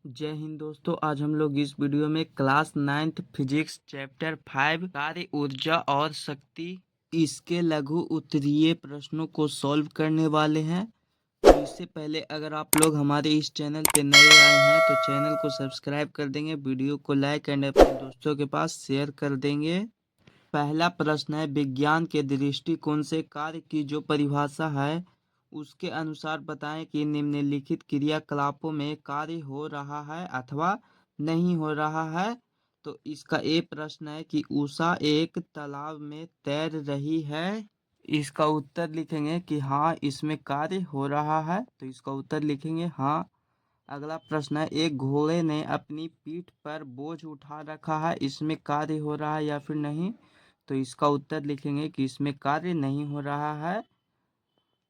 जय हिंद दोस्तों। आज हम लोग इस वीडियो में क्लास 9th फिजिक्स चैप्टर 5 कार्य ऊर्जा और शक्ति इसके लघु उत्तरीय प्रश्नों को सॉल्व करने वाले हैं। तो इससे पहले अगर आप लोग हमारे इस चैनल पे नए आए हैं तो चैनल को सब्सक्राइब कर देंगे, वीडियो को लाइक एंड अपने दोस्तों के पास शेयर कर देंगे। पहला प्रश्न है, विज्ञान के दृष्टिकोण से कार्य की जो परिभाषा है उसके अनुसार बताएं कि निम्नलिखित क्रियाकलापों में कार्य हो रहा है अथवा नहीं हो रहा है। तो इसका ए प्रश्न है कि उषा एक तालाब में तैर रही है। इसका उत्तर लिखेंगे कि हाँ, इसमें कार्य हो रहा है, तो इसका उत्तर लिखेंगे हाँ। अगला प्रश्न है, एक घोड़े ने अपनी पीठ पर बोझ उठा रखा है, इसमें कार्य हो रहा है या फिर नहीं। तो इसका उत्तर लिखेंगे कि इसमें कार्य नहीं हो रहा है।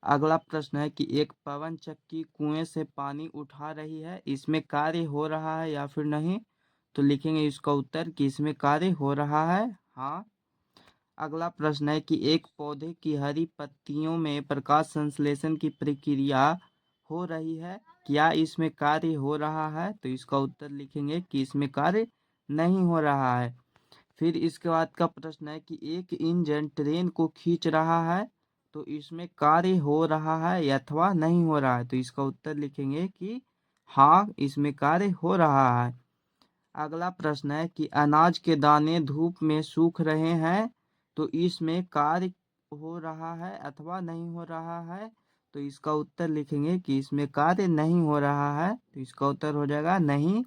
अगला प्रश्न है कि एक पवन चक्की कुएं से पानी उठा रही है, इसमें कार्य हो रहा है या फिर नहीं। तो लिखेंगे इसका उत्तर कि इसमें कार्य हो रहा है हाँ। अगला प्रश्न है कि एक पौधे की हरी पत्तियों में प्रकाश संश्लेषण की प्रक्रिया हो रही है, क्या इसमें कार्य हो रहा है। तो इसका उत्तर लिखेंगे कि इसमें कार्य नहीं हो रहा है। फिर इसके बाद का प्रश्न है कि एक इंजन ट्रेन को खींच रहा है, तो इसमें कार्य हो रहा है अथवा नहीं हो रहा है। तो इसका उत्तर लिखेंगे कि हाँ, इसमें कार्य हो रहा है। अगला प्रश्न है कि अनाज के दाने धूप में सूख रहे हैं, तो इसमें कार्य हो रहा है अथवा नहीं हो रहा है। तो इसका उत्तर लिखेंगे कि इसमें कार्य नहीं हो रहा है, तो इसका उत्तर हो जाएगा नहीं।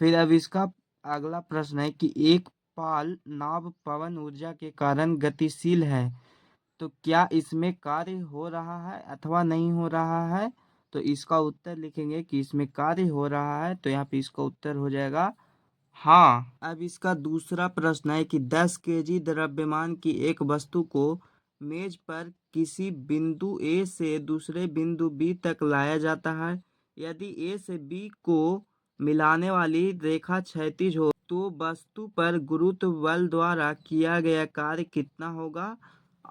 फिर अब इसका अगला प्रश्न है कि एक पाल नाव पवन ऊर्जा के कारण गतिशील है, तो क्या इसमें कार्य हो रहा है अथवा नहीं हो रहा है। तो इसका उत्तर लिखेंगे कि इसमें कार्य हो रहा है, तो यहाँ पे इसका उत्तर हो जाएगा हाँ। अब इसका दूसरा प्रश्न है कि 10 केजी द्रव्यमान की एक वस्तु को मेज पर किसी बिंदु ए से दूसरे बिंदु बी तक लाया जाता है। यदि ए से बी को मिलाने वाली रेखा क्षैतिज हो तो वस्तु पर गुरुत्व बल द्वारा किया गया कार्य कितना होगा।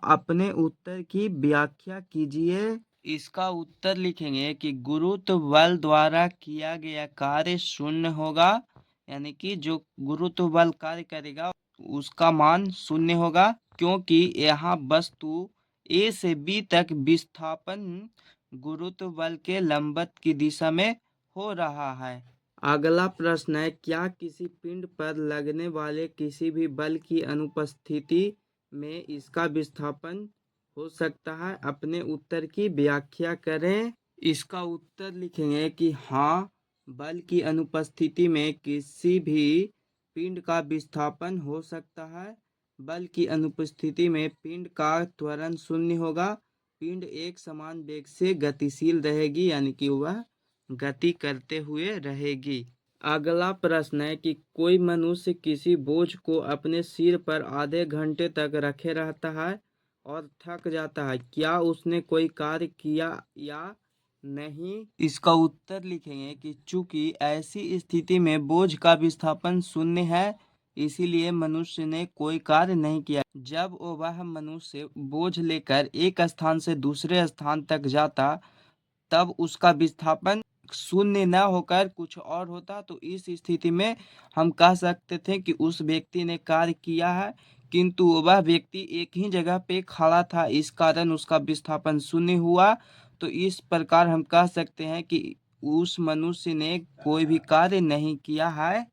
अपने उत्तर की व्याख्या कीजिए। इसका उत्तर लिखेंगे कि गुरुत्व बल द्वारा किया गया कार्य शून्य होगा, यानी कि जो गुरुत्व बल कार्य करेगा उसका मान शून्य होगा, क्योंकि यहाँ वस्तु ए से बी तक विस्थापन गुरुत्व बल के लंबवत की दिशा में हो रहा है। अगला प्रश्न है, क्या किसी पिंड पर लगने वाले किसी भी बल की अनुपस्थिति में इसका विस्थापन हो सकता है। अपने उत्तर की व्याख्या करें। इसका उत्तर लिखेंगे कि हाँ, बल की अनुपस्थिति में किसी भी पिंड का विस्थापन हो सकता है। बल की अनुपस्थिति में पिंड का त्वरण शून्य होगा। पिंड एक समान वेग से गतिशील रहेगी, यानी कि वह गति करते हुए रहेगी। अगला प्रश्न है कि कोई मनुष्य किसी बोझ को अपने सिर पर आधे घंटे तक रखे रहता है और थक जाता है, क्या उसने कोई कार्य किया या नहीं। इसका उत्तर लिखेंगे कि चूंकि ऐसी स्थिति में बोझ का विस्थापन शून्य है, इसीलिए मनुष्य ने कोई कार्य नहीं किया। जब वह मनुष्य बोझ लेकर एक स्थान से दूसरे स्थान तक जाता तब उसका विस्थापन शून्य न होकर कुछ और होता, तो इस स्थिति में हम कह सकते थे कि उस व्यक्ति ने कार्य किया है, किंतु वह व्यक्ति एक ही जगह पे खड़ा था, इस कारण उसका विस्थापन शून्य हुआ। तो इस प्रकार हम कह सकते हैं कि उस मनुष्य ने कोई भी कार्य नहीं किया है।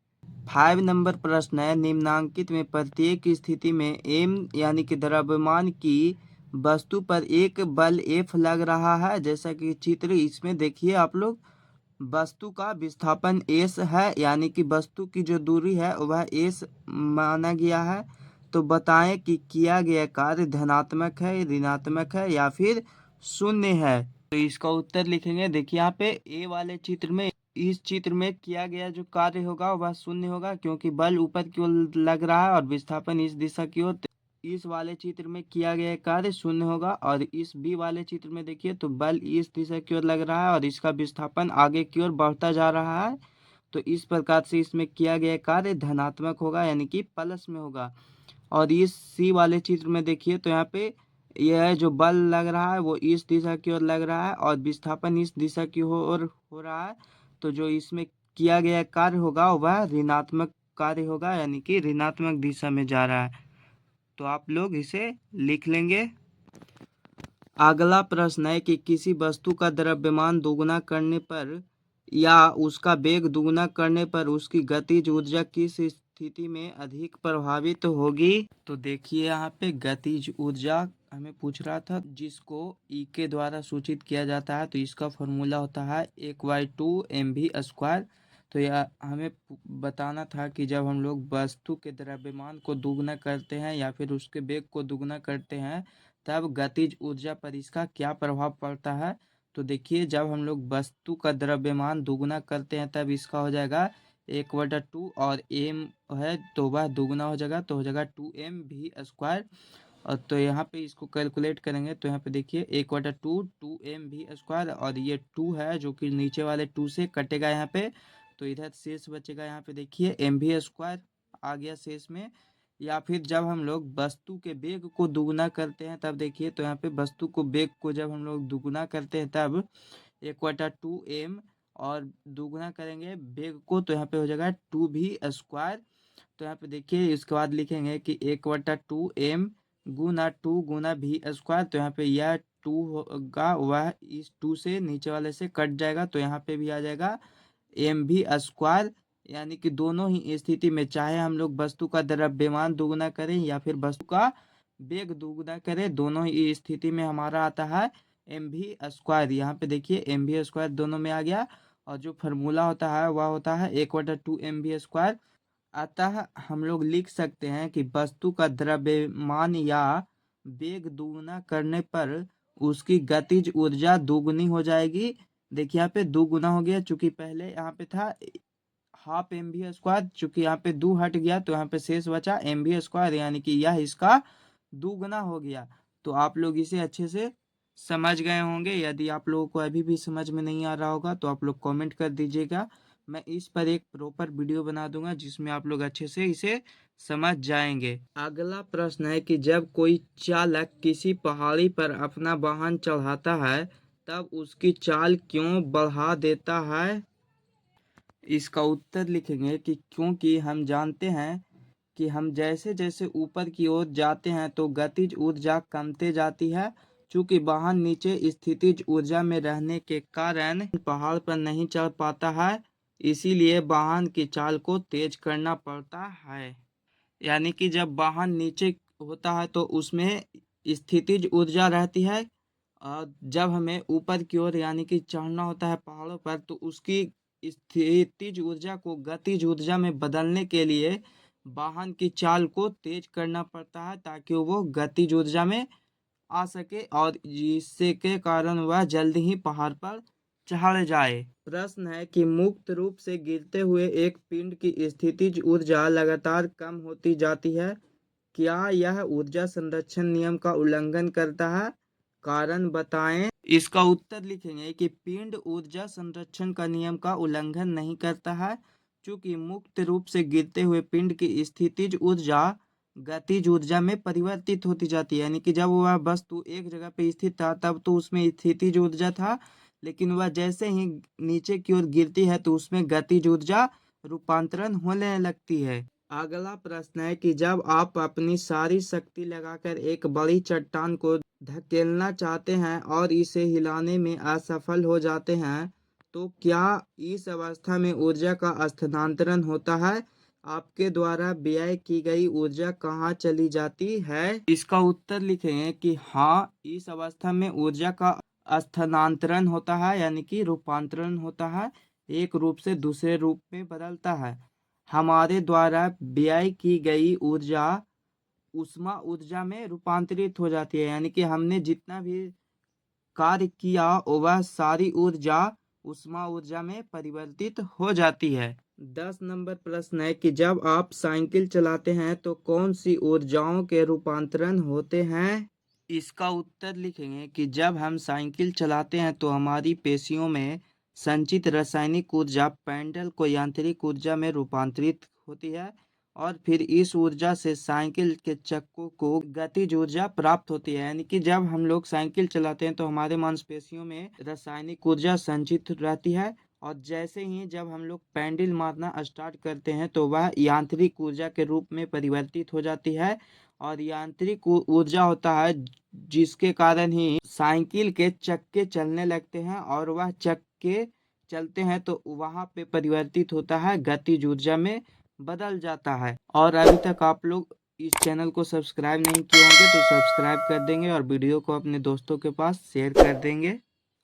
5 नंबर प्रश्न है, निम्नांकित में प्रत्येक स्थिति में एम यानी कि द्रव्यमान की वस्तु पर एक बल एफ लग रहा है। जैसा कि चित्र इसमें देखिए आप लोग, वस्तु का विस्थापन एस है, यानी कि वस्तु की जो दूरी है वह एस माना गया है। तो बताएं कि किया गया कार्य धनात्मक है, ऋणात्मक है या फिर शून्य है। तो इसका उत्तर लिखेंगे। देखिए यहाँ पे ए वाले चित्र में, इस चित्र में किया गया जो कार्य होगा वह शून्य होगा, क्योंकि बल ऊपर की ओर लग रहा है और विस्थापन इस दिशा की ओर। इस वाले चित्र में किया गया कार्य शून्य होगा, और इस बी वाले चित्र में देखिए तो बल इस दिशा की ओर लग रहा है और इसका विस्थापन आगे की ओर बढ़ता जा रहा है। तो इस प्रकार से इसमें किया गया कार्य धनात्मक होगा, यानी कि प्लस में होगा। और इस सी वाले चित्र में देखिए तो यहाँ पे यह जो बल लग रहा है वो इस दिशा की ओर लग रहा है और विस्थापन इस दिशा की ओर हो रहा है। तो जो इसमें किया गया कार्य होगा वह ऋणात्मक कार्य होगा, यानी कि ऋणात्मक दिशा में जा रहा है। तो आप लोग इसे लिख लेंगे। अगला प्रश्न है कि किसी वस्तु का द्रव्यमान दोगुना करने पर या उसका वेग दुगुना करने पर उसकी गतिज ऊर्जा किस स्थिति में अधिक प्रभावित होगी। तो देखिए यहाँ पे गतिज ऊर्जा हमें पूछ रहा था, जिसको ई के द्वारा सूचित किया जाता है। तो इसका फॉर्मूला होता है 1/2 mv²। तो यह हमें बताना था कि जब हम लोग वस्तु के द्रव्यमान को दुगुना करते हैं या फिर उसके वेग को दुगुना करते हैं तब गतिज ऊर्जा पर इसका क्या प्रभाव पड़ता है। तो देखिए जब हम लोग वस्तु का द्रव्यमान दुगुना करते हैं तब इसका हो जाएगा 1/2 और m है तो वह दुगुना हो जाएगा, तो हो जाएगा 2mv²। और तो यहाँ पे इसको कैलकुलेट करेंगे तो यहाँ पे देखिए 1/2 2mv² और ये 2 है जो कि नीचे वाले 2 से कटेगा यहाँ पे, तो इधर शेष बचेगा। यहाँ पे देखिए mv² आ गया शेष में। या फिर जब हम लोग वस्तु के वेग को दुगुना करते हैं तब देखिए, तो यहाँ पे वस्तु को वेग को जब हम लोग दुगुना करते हैं तब 1/2m और दुगुना करेंगे वेग को तो यहाँ पे हो जाएगा 2v²। तो यहाँ पे देखिए इसके बाद लिखेंगे कि 1/2m गुना 2 गुना v²। तो यहाँ पे यह 2 होगा, वह इस 2 से नीचे वाले से कट जाएगा, तो यहाँ पे भी आ जाएगा mv²। यानी कि दोनों ही स्थिति में चाहे हम लोग वस्तु का द्रव्यमान दुगुना करें या फिर वस्तु का वेग दुगुना करें, दोनों ही स्थिति में हमारा आता है mv²। यहाँ पे देखिए mv² दोनों में आ गया और जो फार्मूला होता है वह होता है 1/2 mv²। अतः हम लोग लिख सकते हैं कि वस्तु का द्रव्यमान या वेग दुगुना करने पर उसकी गतिज ऊर्जा दुगुनी हो जाएगी। देखिए यहाँ पे दुगुना हो गया, चूंकि पहले यहाँ पे था 1/2 mv², चूंकि यहाँ पे 2 हट गया तो यहाँ पे शेष बचा mv², यानी कि यह इसका दुगुना हो गया। तो आप लोग इसे अच्छे से समझ गए होंगे। यदि आप लोगों को अभी भी समझ में नहीं आ रहा होगा तो आप लोग कमेंट कर दीजिएगा, मैं इस पर एक प्रॉपर वीडियो बना दूंगा जिसमें आप लोग अच्छे से इसे समझ जाएंगे। अगला प्रश्न है कि जब कोई चालक किसी पहाड़ी पर अपना वाहन चढ़ाता है तब उसकी चाल क्यों बढ़ा देता है। इसका उत्तर लिखेंगे कि क्योंकि हम जानते हैं कि हम जैसे जैसे ऊपर की ओर जाते हैं तो गतिज ऊर्जा कमते जाती है। चूंकि वाहन नीचे स्थितिज ऊर्जा में रहने के कारण पहाड़ पर नहीं चढ़ पाता है, इसीलिए वाहन की चाल को तेज करना पड़ता है। यानी कि जब वाहन नीचे होता है तो उसमें स्थितिज ऊर्जा रहती है, और जब हमें ऊपर की ओर यानी कि चढ़ना होता है पहाड़ों पर तो उसकी स्थितिज ऊर्जा को गतिज ऊर्जा में बदलने के लिए वाहन की चाल को तेज करना पड़ता है ताकि वो गतिज ऊर्जा में आ सके और जिससे के कारण वह जल्दी ही पहाड़ पर चढ़ जाए। प्रश्न है कि मुक्त रूप से गिरते हुए एक पिंड की स्थितिज ऊर्जा लगातार कम होती जाती है, क्या यह ऊर्जा संरक्षण नियम का उल्लंघन करता है, कारण बताएं। इसका उत्तर लिखेंगे कि पिंड ऊर्जा संरक्षण का नियम का उल्लंघन नहीं करता है, क्योंकि मुक्त रूप से गिरते हुए पिंड की स्थितिज ऊर्जा गतिज ऊर्जा में परिवर्तित होती जाती है। यानी कि जब वह वस्तु एक जगह पे स्थित था तब तो उसमें स्थितिज ऊर्जा था, लेकिन वह जैसे ही नीचे की ओर गिरती है तो उसमें गतिज ऊर्जा रूपांतरण होने लगती है। अगला प्रश्न है कि जब आप अपनी सारी शक्ति लगाकर एक बड़ी चट्टान को धकेलना चाहते हैं और इसे हिलाने में असफल हो जाते हैं तो क्या इस अवस्था में ऊर्जा का स्थानांतरण होता है, आपके द्वारा व्यय की गई ऊर्जा कहाँ चली जाती है। इसका उत्तर लिखेंगे कि हाँ, इस अवस्था में ऊर्जा का स्थानांतरण होता है, यानी कि रूपांतरण होता है, एक रूप से दूसरे रूप में बदलता है। हमारे द्वारा व्यय की गई ऊर्जा ऊष्मा ऊर्जा में रूपांतरित हो जाती है, यानी कि हमने जितना भी कार्य किया वह सारी ऊर्जा ऊष्मा ऊर्जा में परिवर्तित हो जाती है। 10 नंबर प्रश्न है कि जब आप साइकिल चलाते हैं तो कौन सी ऊर्जाओं के रूपांतरण होते हैं। इसका उत्तर लिखेंगे कि जब हम साइकिल चलाते हैं तो हमारी पेशियों में संचित रासायनिक ऊर्जा पेडल को यांत्रिक ऊर्जा में रूपांतरित होती है और फिर इस ऊर्जा से साइकिल के चक्कों को गतिज ऊर्जा प्राप्त होती है। यानी कि जब हम लोग साइकिल चलाते हैं तो हमारे मांसपेशियों में रासायनिक ऊर्जा संचित रहती है और जैसे ही जब हम लोग पैंडल मारना स्टार्ट करते हैं तो वह यांत्रिक ऊर्जा के रूप में परिवर्तित हो जाती है। और यांत्रिक ऊर्जा होता है जिसके कारण ही साइकिल के चक्के चलने लगते हैं, और वह चक्के चलते हैं तो वहां पे परिवर्तित होता है गतिज ऊर्जा में बदल जाता है। और अभी तक आप लोग इस चैनल को सब्सक्राइब नहीं किए होंगे तो सब्सक्राइब कर देंगे और वीडियो को अपने दोस्तों के पास शेयर कर देंगे।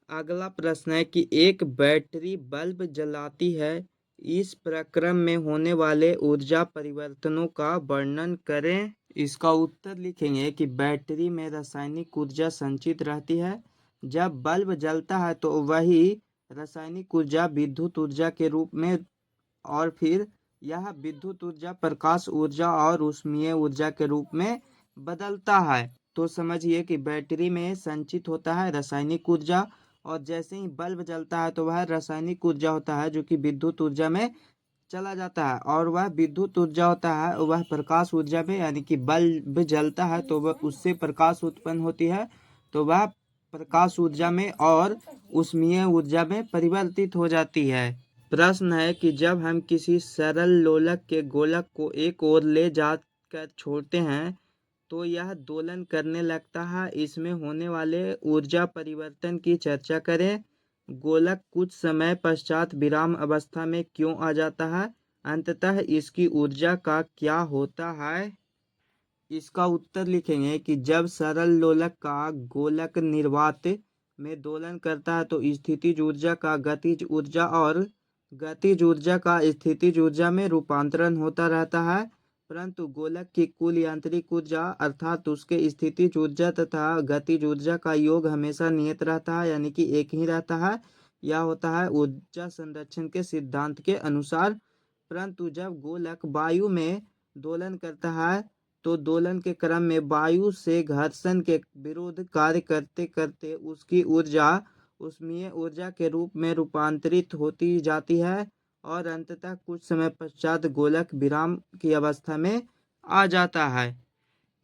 अगला प्रश्न है कि एक बैटरी बल्ब जलाती है, इस प्रक्रम में होने वाले ऊर्जा परिवर्तनों का वर्णन करें। इसका उत्तर लिखेंगे कि बैटरी में रासायनिक ऊर्जा संचित रहती है। जब बल्ब जलता है तो वही रासायनिक ऊर्जा विद्युत ऊर्जा के रूप में, और फिर यह विद्युत ऊर्जा प्रकाश ऊर्जा और ऊष्मीय ऊर्जा के रूप में बदलता है। तो समझिए कि बैटरी में संचित होता है रासायनिक ऊर्जा, और जैसे ही बल्ब जलता है तो वह रासायनिक ऊर्जा होता है जो कि विद्युत ऊर्जा में चला जाता है, और वह विद्युत ऊर्जा होता है वह प्रकाश ऊर्जा में, यानी कि बल्ब जलता है तो वह उससे प्रकाश उत्पन्न होती है तो वह प्रकाश ऊर्जा में और ऊष्मीय ऊर्जा में परिवर्तित हो जाती है। प्रश्न है कि जब हम किसी सरल लोलक के गोलक को एक ओर ले जाकर छोड़ते हैं तो यह दोलन करने लगता है, इसमें होने वाले ऊर्जा परिवर्तन की चर्चा करें। गोलक कुछ समय पश्चात विराम अवस्था में क्यों आ जाता है, अंततः इसकी ऊर्जा का क्या होता है। इसका उत्तर लिखेंगे कि जब सरल लोलक का गोलक निर्वात में दोलन करता है तो स्थितिज ऊर्जा का गतिज ऊर्जा और गतिज ऊर्जा का स्थितिज ऊर्जा में रूपांतरण होता रहता है, परंतु गोलक की कुल यांत्रिक ऊर्जा अर्थात उसके स्थितिज ऊर्जा तथा गतिज ऊर्जा का योग हमेशा नियत रहता है, यानी कि एक ही रहता है। यह होता है ऊर्जा संरक्षण के सिद्धांत के अनुसार। परंतु जब गोलक वायु में दोलन करता है तो दोलन के क्रम में वायु से घर्षण के विरुद्ध कार्य करते करते उसकी ऊर्जा ऊष्मीय ऊर्जा के रूप में रूपांतरित होती जाती है, और अंततः कुछ समय पश्चात गोलक विराम की अवस्था में आ जाता है।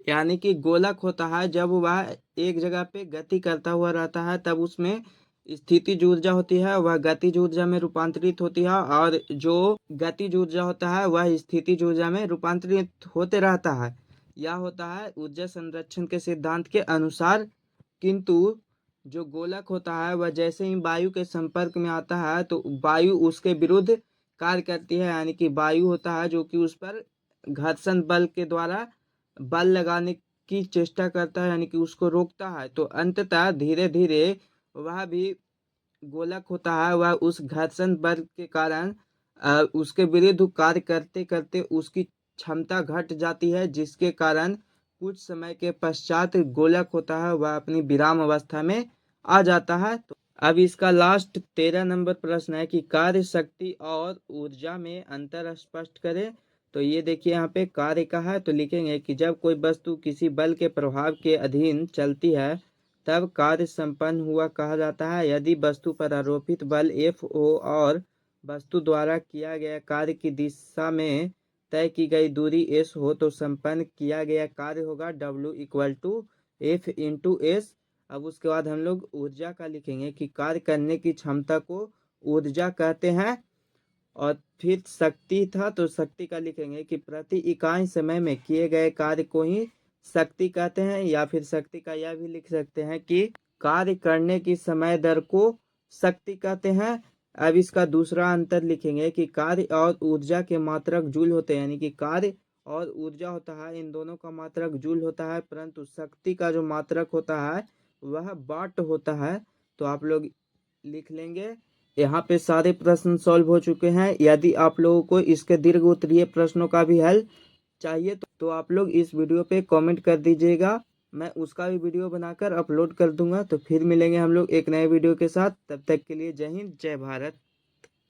यानी कि गोलक होता है जब वह एक जगह पे गति करता हुआ रहता है तब उसमें स्थितिज ऊर्जा होती है वह गतिज ऊर्जा में रूपांतरित होती है, और जो गतिज ऊर्जा होता है वह स्थितिज ऊर्जा में रूपांतरित होते रहता है। यह होता है ऊर्जा संरक्षण के सिद्धांत के अनुसार। किंतु जो गोलक होता है वह जैसे ही वायु के संपर्क में आता है तो वायु उसके विरुद्ध कार्य करती है, यानी कि वायु होता है जो कि उस पर घर्षण बल के द्वारा बल लगाने की चेष्टा करता है, यानी कि उसको रोकता है। तो अंततः धीरे धीरे वह भी गोलक होता है वह उस घर्षण बल के कारण उसके विरुद्ध कार्य करते करते उसकी क्षमता घट जाती है, जिसके कारण कुछ समय के पश्चात गोलक होता है वह अपनी विराम अवस्था में आ जाता है। तो अब इसका लास्ट 13 नंबर प्रश्न है कि कार्य शक्ति और ऊर्जा में अंतर स्पष्ट करें। तो ये देखिए यहाँ पे कार्य का है तो लिखेंगे कि जब कोई वस्तु किसी बल के प्रभाव के अधीन चलती है तब कार्य संपन्न हुआ कहा जाता है। यदि वस्तु पर आरोपित बल F हो और वस्तु द्वारा किया गया कार्य की दिशा में तय की गई दूरी s हो तो संपन्न किया गया कार्य होगा W equal to F into S. अब उसके बाद हम लोग ऊर्जा का लिखेंगे कि कार्य करने की क्षमता को ऊर्जा कहते हैं। और फिर शक्ति था तो शक्ति का लिखेंगे कि प्रति इकाई समय में किए गए कार्य को ही शक्ति कहते हैं, या फिर शक्ति का यह भी लिख सकते हैं कि कार्य करने की समय दर को शक्ति कहते हैं। अब इसका दूसरा अंतर लिखेंगे कि कार्य और ऊर्जा के मात्रक जूल होते हैं, यानी कि कार्य और ऊर्जा होता है इन दोनों का मात्रक जूल होता है, परंतु शक्ति का जो मात्रक होता है वह वाट होता है। तो आप लोग लिख लेंगे। यहाँ पे सारे प्रश्न सॉल्व हो चुके हैं। यदि आप लोगों को इसके दीर्घ उत्तरीय प्रश्नों का भी हल चाहिए तो आप लोग इस वीडियो पे कमेंट कर दीजिएगा, मैं उसका भी वीडियो बनाकर अपलोड कर दूंगा। तो फिर मिलेंगे हम लोग एक नए वीडियो के साथ, तब तक के लिए जय हिंद जय भारत।